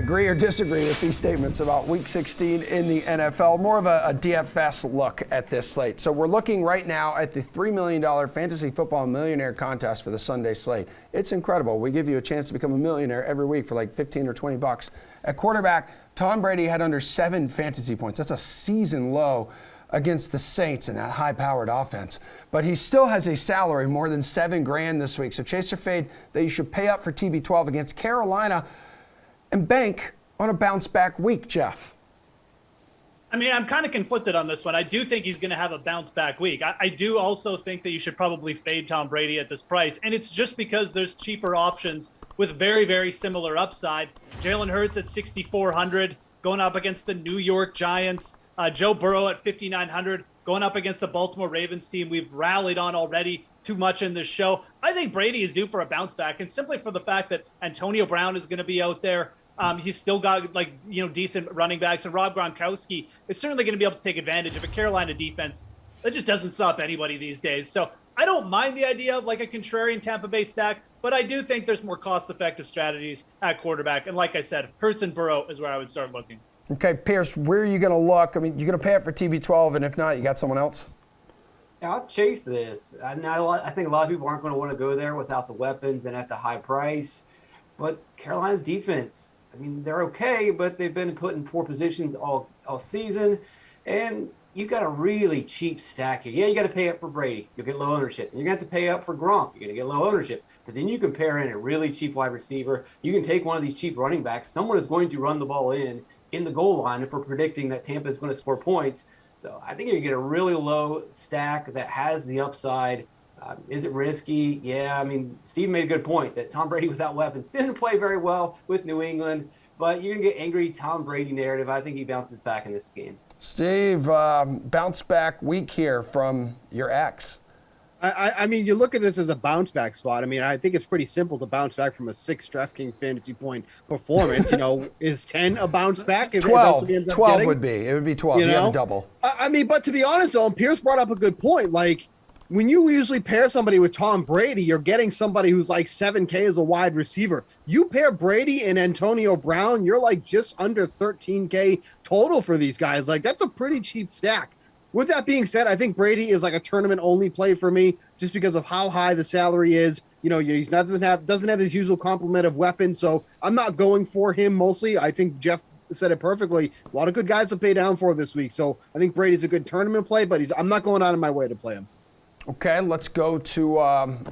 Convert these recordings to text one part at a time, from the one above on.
agree or disagree with these statements about Week 16 in the NFL. More of a DFS look at this slate. So we're looking right now at the $3 million Fantasy Football Millionaire Contest for the Sunday slate. It's incredible. We give you a chance to become a millionaire every week for like 15 or 20 bucks. At quarterback, Tom Brady had under 7 fantasy points. That's a season low against the Saints in that high-powered offense. But he still has a salary more than $7,000 this week. So chase or fade that you should pay up for TB12 against Carolina and bank on a bounce-back week, Geoff. I mean, I'm kind of conflicted on this one. I do think he's going to have a bounce-back week. I do also think that you should probably fade Tom Brady at this price. And it's just because there's cheaper options with very, very similar upside. Jalen Hurts at 6,400 going up against the New York Giants. Joe Burrow at 5,900 going up against the Baltimore Ravens team we've rallied on already too much in this show. I think Brady is due for a bounce back, and simply for the fact that Antonio Brown is going to be out there. He's still got decent running backs, and Rob Gronkowski is certainly going to be able to take advantage of a Carolina defense that just doesn't stop anybody these days. So I don't mind the idea of like a contrarian Tampa Bay stack, but I do think there's more cost-effective strategies at quarterback. And like I said, Hurts and Burrow is where I would start looking. Okay, Pearce, where are you going to look? I mean, you're going to pay up for TB12, and if not, you got someone else? Yeah, I'll chase this. I think a lot of people aren't going to want to go there without the weapons and at the high price. But Carolina's defense, I mean, they're okay, but they've been put in poor positions all season. And you've got a really cheap stack here. Yeah, you got to pay up for Brady. You'll get low ownership. And you're going to have to pay up for Gronk. You're going to get low ownership. But then you can pair in a really cheap wide receiver. You can take one of these cheap running backs. Someone is going to run the ball in the goal line if we're predicting that Tampa is going to score points. So I think you get a really low stack that has the upside. Is it risky? Yeah, I mean, Steve made a good point that Tom Brady without weapons didn't play very well with New England, but you're going to get angry Tom Brady narrative. I think he bounces back in this game. Steve, bounce back week here from your ex. I mean, you look at this as a bounce back spot. I mean, I think it's pretty simple to bounce back from a 6 DraftKings fantasy point performance. Is 10 a bounce back? If 12 would be. It would be 12. You have a double. I mean, but to be honest, though, Pearce brought up a good point. Like, when you usually pair somebody with Tom Brady, you're getting somebody who's like 7K as a wide receiver. You pair Brady and Antonio Brown, you're like just under 13K total for these guys. Like, that's a pretty cheap stack. With that being said, I think Brady is like a tournament-only play for me just because of how high the salary is. He's not doesn't have his usual complement of weapons, so I'm not going for him mostly. I think Geoff said it perfectly. A lot of good guys to pay down for this week, so I think Brady's a good tournament play, but I'm not going out of my way to play him. Okay, let's go to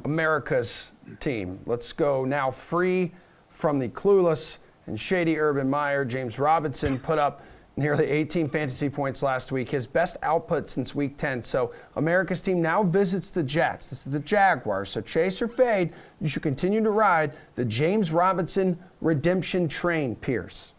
America's team. Let's go now free from the clueless and shady Urban Meyer. James Robinson put up nearly 18 fantasy points last week, his best output since week 10. So America's team now visits the Jets. This is the Jaguars. So chase or fade, you should continue to ride the James Robinson redemption train, Pearce.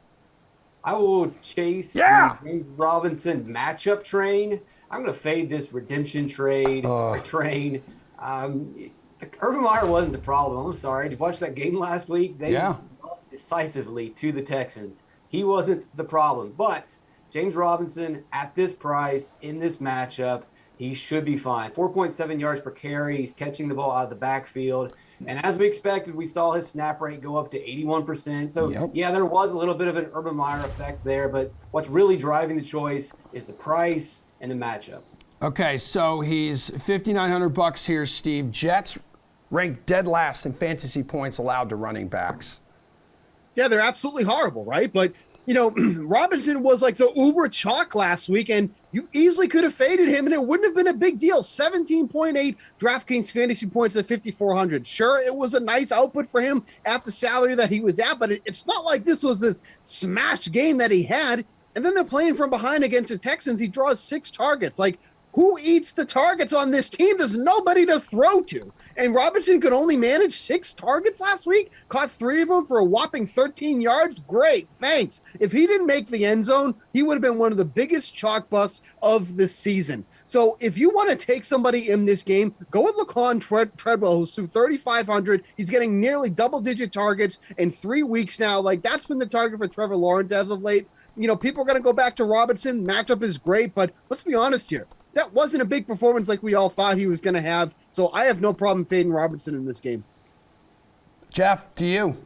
I will chase the James Robinson matchup train. I'm going to fade this redemption train. Urban Meyer wasn't the problem. I'm sorry. Did you watch that game last week? They lost decisively to the Texans. He wasn't the problem. But James Robinson, at this price, in this matchup, he should be fine. 4.7 yards per carry. He's catching the ball out of the backfield. And as we expected, we saw his snap rate go up to 81%. So, yeah, there was a little bit of an Urban Meyer effect there. But what's really driving the choice is the price and the matchup. Okay, so he's $5,900 here, Steve. Jets ranked dead last in fantasy points allowed to running backs. Yeah, they're absolutely horrible, right? But, Robinson was like the uber chalk last week, and you easily could have faded him, and it wouldn't have been a big deal. 17.8 DraftKings fantasy points at 5,400. Sure, it was a nice output for him at the salary that he was at, but it's not like this was this smash game that he had. And then they're playing from behind against the Texans. He draws 6 targets. Like, who eats the targets on this team? There's nobody to throw to. And Robinson could only manage 6 targets last week, caught 3 of them for a whopping 13 yards. Great, thanks. If he didn't make the end zone, he would have been one of the biggest chalk busts of the season. So if you want to take somebody in this game, go with Laquan Treadwell, who's through 3,500. He's getting nearly double-digit targets in 3 weeks now. Like, that's been the target for Trevor Lawrence as of late. People are going to go back to Robinson. Matchup is great, but let's be honest here. That wasn't a big performance like we all thought he was going to have. So I have no problem fading Robinson in this game. Geoff, to you.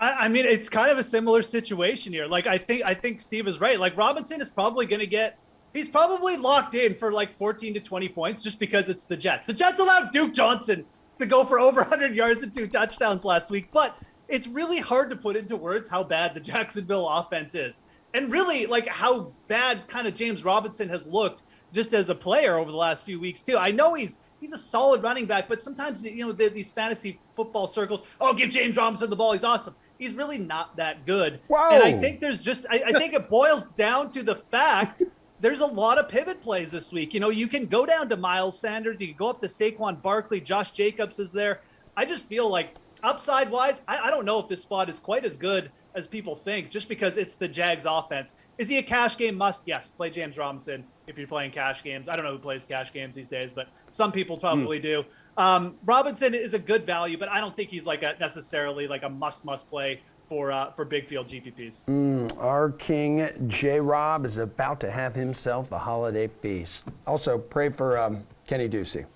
I mean, it's kind of a similar situation here. Like, I think Steve is right. Like, Robinson is probably going to he's probably locked in for like 14 to 20 points just because it's the Jets. The Jets allowed Duke Johnson to go for over 100 yards and 2 touchdowns last week, but it's really hard to put into words how bad the Jacksonville offense is. And really, like, how bad kind of James Robinson has looked just as a player over the last few weeks too. I know he's a solid running back, but sometimes, these fantasy football circles, oh, give James Robinson the ball, he's awesome. He's really not that good. Whoa. And I think there's just, I think it boils down to the fact there's a lot of pivot plays this week. You can go down to Miles Sanders, you can go up to Saquon Barkley, Josh Jacobs is there. I just feel like upside wise, I don't know if this spot is quite as good as people think, just because it's the Jags offense. Is he a cash game must? Yes. Play James Robinson if you're playing cash games. I don't know who plays cash games these days, but some people probably do. Robinson is a good value, but I don't think he's necessarily a must play for big field GPPs. Our king, J-Rob, is about to have himself a holiday feast. Also, pray for Kenny Ducey.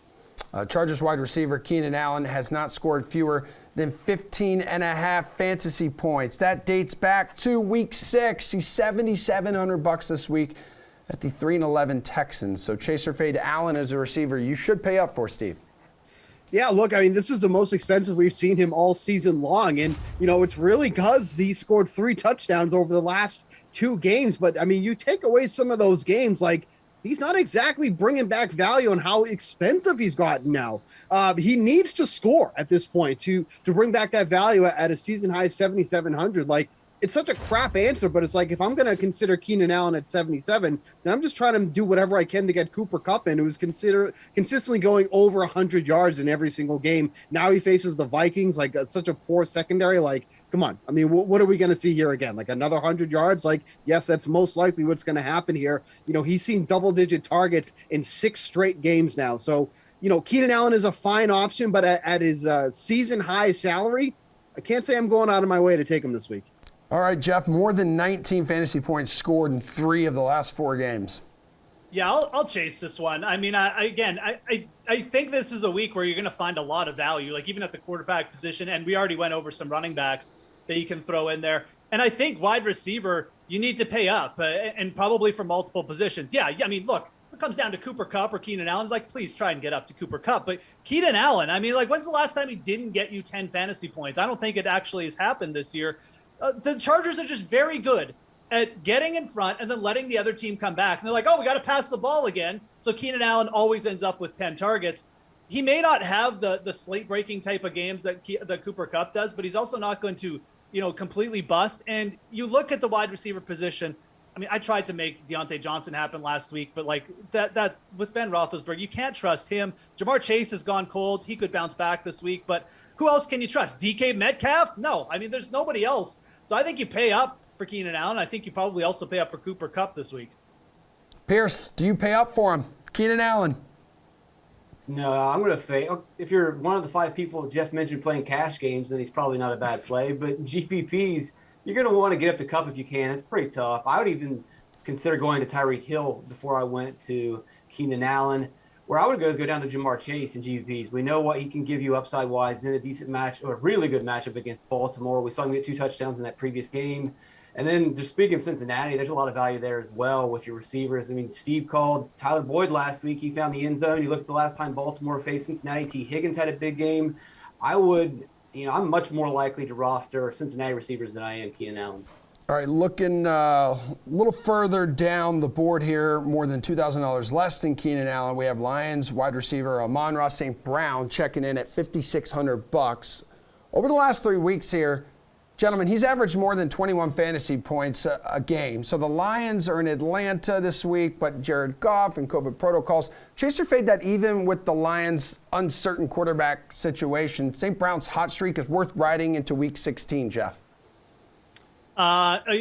Chargers wide receiver Keenan Allen has not scored fewer than 15.5 fantasy points. That dates back to week 6. He's $7,700 this week at the 3-11 Texans. So chase or fade Allen as a receiver you should pay up for, Steve. Yeah, look, I mean, this is the most expensive we've seen him all season long. And, it's really because he scored 3 touchdowns over the last 2 games. But, I mean, you take away some of those games, he's not exactly bringing back value on how expensive he's gotten now. He needs to score at this point to bring back that value at a season high 7,700. It's such a crap answer, but it's if I'm going to consider Keenan Allen at 77, then I'm just trying to do whatever I can to get Cooper Kupp in, who's consistently going over 100 yards in every single game. Now he faces the Vikings, such a poor secondary. Come on. I mean, what are we going to see here again? Another 100 yards? Yes, that's most likely what's going to happen here. He's seen double-digit targets in 6 straight games now. So, Keenan Allen is a fine option, but at his season-high salary, I can't say I'm going out of my way to take him this week. All right, Jeff, more than 19 fantasy points scored in 3 of the last 4 games. Yeah, I'll chase this one. I mean, I think this is a week where you're going to find a lot of value, even at the quarterback position. And we already went over some running backs that you can throw in there. And I think wide receiver, you need to pay up and probably for multiple positions. Yeah, I mean, look, it comes down to Cooper Kupp or Keenan Allen. Please try and get up to Cooper Kupp. But Keenan Allen, I mean, when's the last time he didn't get you 10 fantasy points? I don't think it actually has happened this year. The Chargers are just very good at getting in front and then letting the other team come back. And they're like, oh, we got to pass the ball again. So Keenan Allen always ends up with 10 targets. He may not have the slate-breaking type of games that Cooper Kupp does, but he's also not going to, completely bust. And you look at the wide receiver position. I mean, I tried to make Deontay Johnson happen last week, but that with Ben Roethlisberger, you can't trust him. Jamar Chase has gone cold. He could bounce back this week, but who else can you trust? DK Metcalf? No. I mean, there's nobody else. So I think you pay up for Keenan Allen. I think you probably also pay up for Cooper Kupp this week. Pierce, do you pay up for him? Keenan Allen. No, I'm going to fade. If you're one of the 5 people Jeff mentioned playing cash games, then he's probably not a bad play. But GPPs, you're going to want to get up to Kupp if you can. It's pretty tough. I would even consider going to Tyreek Hill before I went to Keenan Allen. Where I would go is go down to Jamar Chase and GPPs. We know what he can give you upside-wise in a decent match or a really good matchup against Baltimore. We saw him get 2 touchdowns in that previous game. And then just speaking of Cincinnati, there's a lot of value there as well with your receivers. I mean, Steve called Tyler Boyd last week. He found the end zone. You look at the last time Baltimore faced Cincinnati, T. Higgins had a big game. I'm much more likely to roster Cincinnati receivers than I am Keenan Allen. All right, looking a little further down the board here, more than $2,000 less than Keenan Allen. We have Lions wide receiver Amon-Ra St. Brown checking in at $5,600. Over the last 3 weeks here, gentlemen, he's averaged more than 21 fantasy points a game. So the Lions are in Atlanta this week, but Jared Goff and COVID protocols. Chase or fade that even with the Lions' uncertain quarterback situation, St. Brown's hot streak is worth riding into week 16, Jeff.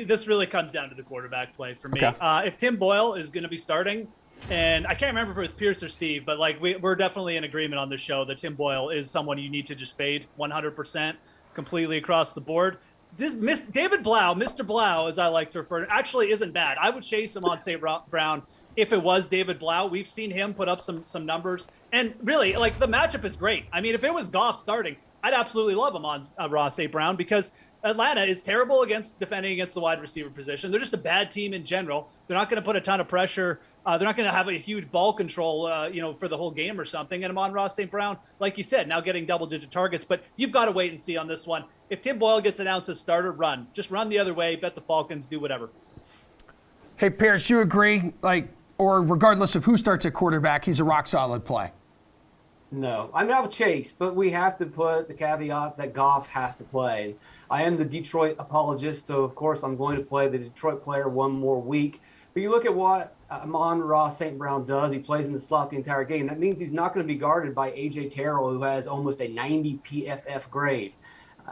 This really comes down to the quarterback play for me. Okay. If Tim Boyle is going to be starting, and I can't remember if it was Pearce or Steve, but we're definitely in agreement on this show that Tim Boyle is someone you need to just fade 100% completely across the board. David Blau, Mr. Blau, as I like to refer to, actually isn't bad. I would chase him on St. Brown if it was David Blau. We've seen him put up some numbers, and really, the matchup is great. I mean, if it was Goff starting, I'd absolutely love him on St. Brown because Atlanta is terrible against defending against the wide receiver position. They're just a bad team in general. They're not going to put a ton of pressure. They're not going to have a huge ball control, for the whole game or something. And Amon-Ra St. Brown, like you said, now getting double-digit targets. But you've got to wait and see on this one. If Tim Boyle gets announced as starter, run. Just run the other way. Bet the Falcons. Do whatever. Hey, Pearce, you agree? Or regardless of who starts at quarterback, he's a rock-solid play. No, I mean, I would Chase, but we have to put the caveat that Goff has to play. I am the Detroit apologist, so of course I'm going to play the Detroit player one more week. But you look at what amon-ra St. Brown does. He plays in the slot the entire game. That means he's not going to be guarded by A.J. Terrell, who has almost a 90 PFF grade.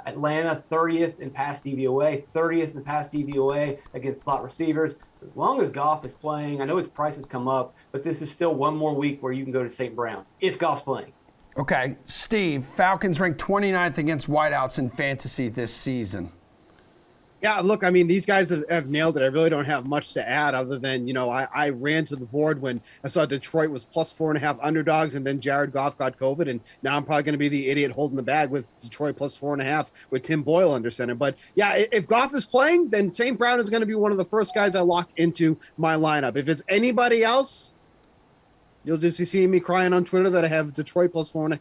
Atlanta 30th in pass DVOA, 30th in pass DVOA against slot receivers. So as long as Goff is playing, I know his prices come up, but this is still one more week where you can go to St. Brown if Goff's playing. Okay, Steve, Falcons ranked 29th against wideouts in fantasy this season. Yeah, look, I mean, these guys have nailed it. I really don't have much to add other than, I ran to the board when I saw Detroit was plus 4.5 underdogs, and then Jared Goff got COVID, and now I'm probably going to be the idiot holding the bag with Detroit plus 4.5 with Tim Boyle under center. But yeah, if Goff is playing, then St. Brown is going to be one of the first guys I lock into my lineup. If it's anybody else, you'll just be seeing me crying on Twitter that I have Detroit plus 4.5.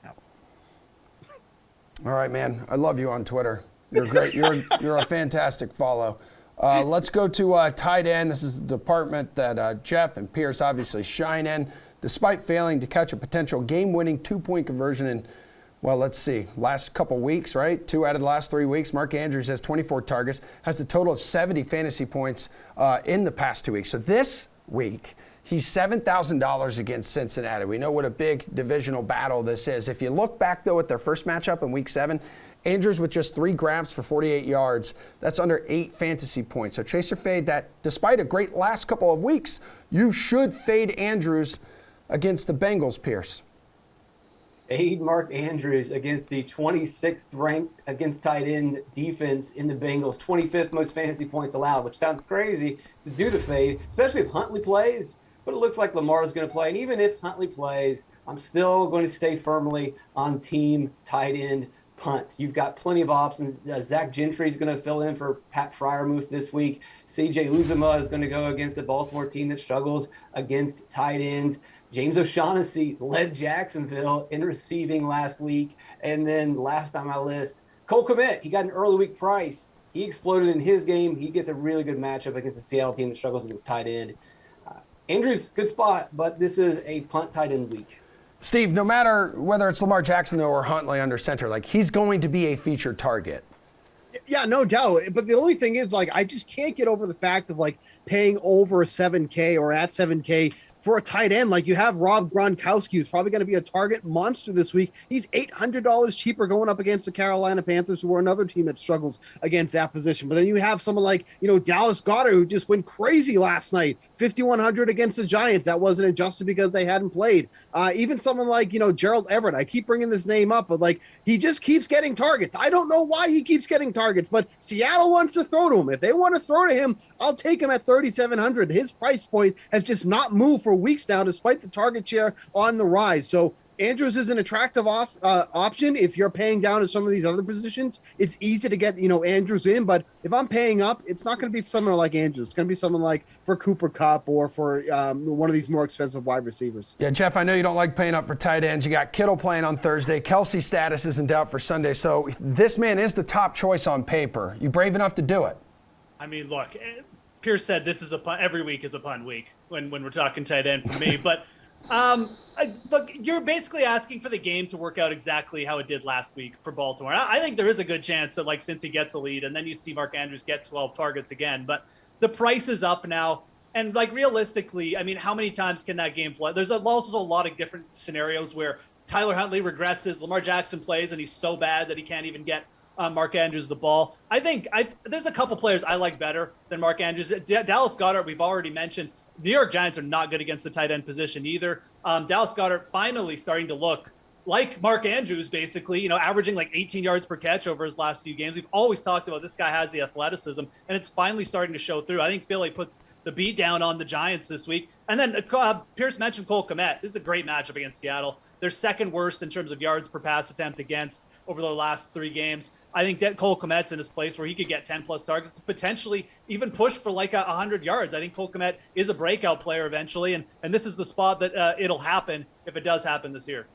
All right, man. I love you on Twitter. You're great. You're a fantastic follow. Let's go to tight end. This is the department that Geoff and Pearce obviously shine in. Despite failing to catch a potential game-winning 2-point conversion in, well, let's see, last couple weeks, right? 2 out of the last 3 weeks. Mark Andrews has 24 targets, has a total of 70 fantasy points in the past 2 weeks. So this week, he's $7,000 against Cincinnati. We know what a big divisional battle this is. If you look back, though, at their first matchup in Week 7, Andrews with just 3 grabs for 48 yards. That's under 8 fantasy points. So chase or fade that. Despite a great last couple of weeks, you should fade Andrews against the Bengals, Pearce. Fade Mark Andrews against the 26th ranked against tight end defense in the Bengals, 25th most fantasy points allowed, which sounds crazy to do the fade, especially if Huntley plays. But it looks like Lamar's going to play. And even if Huntley plays, I'm still going to stay firmly on team tight end punt. You've got plenty of options. Zach Gentry is going to fill in for Pat Freiermuth this week. CJ Uzomah is going to go against a Baltimore team that struggles against tight ends. James O'Shaughnessy led Jacksonville in receiving last week. And then last on my list, Cole Kmet. He got an early week price. He exploded in his game. He gets a really good matchup against the Seattle team that struggles against tight end. Andrews, good spot, but this is a punt tight end week. Steve, no matter whether it's Lamar Jackson, though, or Huntley under center, he's going to be a featured target. Yeah, no doubt. But the only thing is, I just can't get over the fact of, paying over 7K or at 7K for a tight end. You have Rob Gronkowski, who's probably going to be a target monster this week. He's $800 cheaper going up against the Carolina Panthers, who are another team that struggles against that position. But then you have someone like, Dallas Goedert, who just went crazy last night, 5,100 against the Giants. That wasn't adjusted because they hadn't played. Even someone like, Gerald Everett. I keep bringing this name up, but he just keeps getting targets. I don't know why he keeps getting targets, but Seattle wants to throw to him. If they want to throw to him, I'll take him at 3,700. His price point has just not moved for weeks now, despite the target share on the rise. So Andrews is an attractive option. If you're paying down to some of these other positions, it's easy to get, Andrews in. But if I'm paying up, it's not going to be someone like Andrews. It's going to be someone like for Cooper Kupp or for one of these more expensive wide receivers. Yeah, Geoff, I know you don't like paying up for tight ends. You got Kittle playing on Thursday. Kelsey's status is in doubt for Sunday. So this man is the top choice on paper. You brave enough to do it? I mean, look, Pearce said this is a punt. Every week is a punt week when we're talking tight end for me. But look, you're basically asking for the game to work out exactly how it did last week for Baltimore. I think there is a good chance that since he gets a lead and then you see Mark Andrews get 12 targets again, but the price is up now. And realistically, I mean, how many times can that game fly? There's also a lot of different scenarios where Tyler Huntley regresses, Lamar Jackson plays, and he's so bad that he can't even get Mark Andrews the ball. I think there's a couple players I like better than Mark Andrews. Dallas Goedert, we've already mentioned. New York Giants are not good against the tight end position either. Dallas Goedert finally starting to look like Mark Andrews, basically, averaging 18 yards per catch over his last few games. We've always talked about this guy has the athleticism, and it's finally starting to show through. I think Philly puts the beat down on the Giants this week. And then Pearce mentioned Cole Kmet. This is a great matchup against Seattle. They're second worst in terms of yards per pass attempt against over the last 3 games. I think that Cole Kmet's in this place where he could get 10 plus targets, potentially even push for like 100 yards. I think Cole Kmet is a breakout player eventually, and this is the spot that it'll happen if it does happen this year.